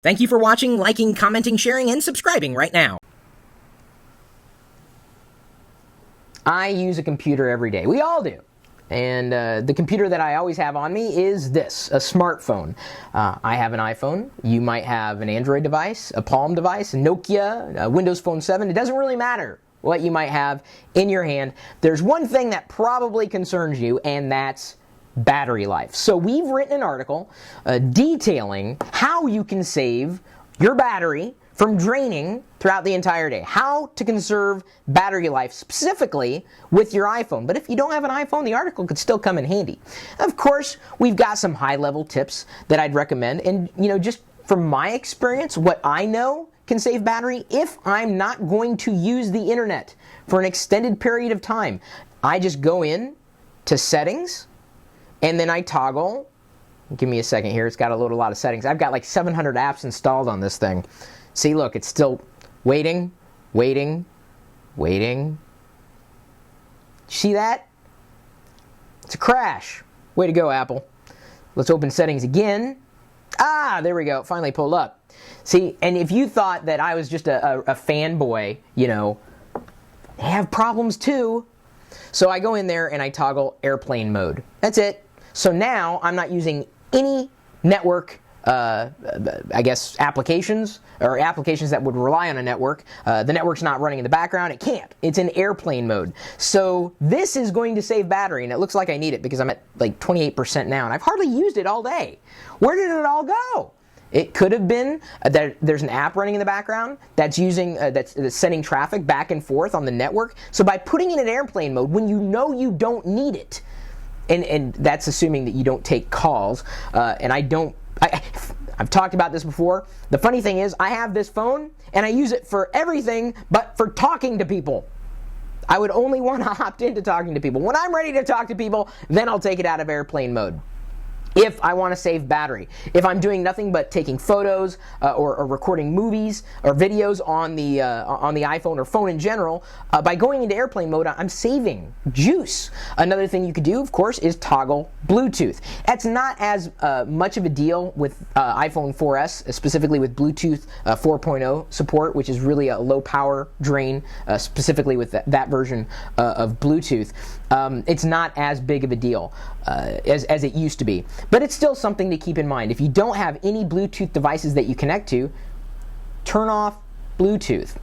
Thank you for watching, liking, commenting, sharing, and subscribing right now. I use a computer every day. We all do. And the computer that I always have on me is this, a smartphone. I have an iPhone. You might have an Android device, a Palm device, a Nokia, a Windows Phone 7. It doesn't really matter what you might have in your hand. There's one thing that probably concerns you, and that's battery life. So we've written an article detailing how you can save your battery from draining throughout the entire day. How to conserve battery life specifically with your iPhone. But if you don't have an iPhone, the article could still come in handy. Of course, we've got some high-level tips that I'd recommend. And, just from my experience, what I know can save battery if I'm not going to use the internet for an extended period of time. I just go in to settings, and then I toggle. Give me a second here. It's got to load a lot of settings. I've got like 700 apps installed on this thing. See, look, it's still waiting. See that? It's a crash. Way to go, Apple. Let's open settings again. Ah, there we go. It finally pulled up. See, and if you thought that I was just a fanboy, they have problems too. So I go in there and I toggle airplane mode. That's it. So now I'm not using any network applications or applications that would rely on a network. The network's not running in the background. It can't. It's in airplane mode. So this is going to save battery, and it looks like I need it because I'm at like 28% now, and I've hardly used it all day. Where did it all go? It could have been that there's an app running in the background that's that's sending traffic back and forth on the network. So by putting it in airplane mode, when you know you don't need it, and that's assuming that you don't take calls, and I've talked about this before. The funny thing is, I have this phone, and I use it for everything but for talking to people. I would only want to opt into talking to people. When I'm ready to talk to people, then I'll take it out of airplane mode. If I want to save battery. If I'm doing nothing but taking photos or recording movies or videos on the iPhone or phone in general, by going into airplane mode, I'm saving juice. Another thing you could do, of course, is toggle Bluetooth. That's not as much of a deal with iPhone 4S, specifically with Bluetooth 4.0 support, which is really a low power drain, specifically with that version of Bluetooth. It's not as big of a deal as it used to be. But it's still something to keep in mind. If you don't have any Bluetooth devices that you connect to, turn off Bluetooth.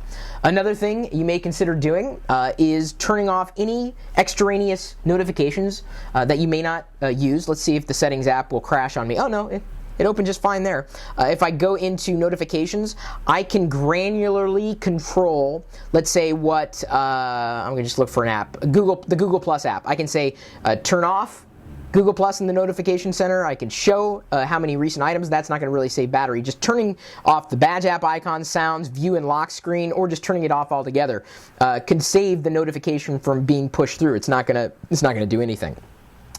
Another thing you may consider doing is turning off any extraneous notifications that you may not use. Let's see if the settings app will crash on me. Oh no, it opened just fine there. If I go into notifications, I can granularly control, let's say what, I'm going to just look for an app, the Google Plus app. I can say turn off Google Plus in the notification center. I can show how many recent items. That's not going to really save battery. Just turning off the badge app icon, sounds, view and lock screen, or just turning it off altogether can save the notification from being pushed through. It's not going to do anything.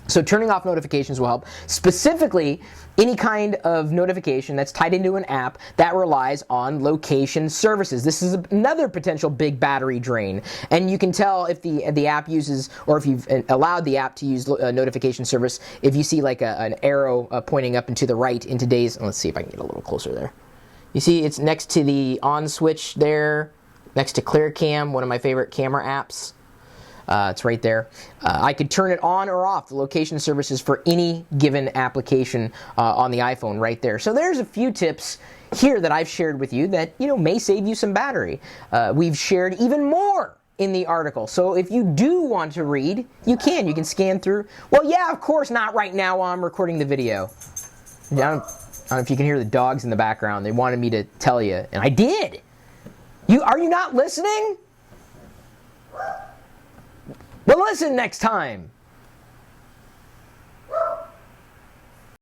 So turning off notifications will help. Specifically, any kind of notification that's tied into an app that relies on location services. This is another potential big battery drain. And you can tell if the app uses, or if you've allowed the app to use a notification service, if you see like an arrow pointing up and to the right in today's, let's see if I can get a little closer there. You see it's next to the on switch there, next to ClearCam, one of my favorite camera apps. It's right there. I could turn it on or off, the location services for any given application on the iPhone right there. So there's a few tips here that I've shared with you that may save you some battery. We've shared even more in the article. So if you do want to read, you can scan through. Well, yeah, of course not right now while I'm recording the video. I don't know if you can hear the dogs in the background. They wanted me to tell you, and I did. Are you not listening? Well, listen next time.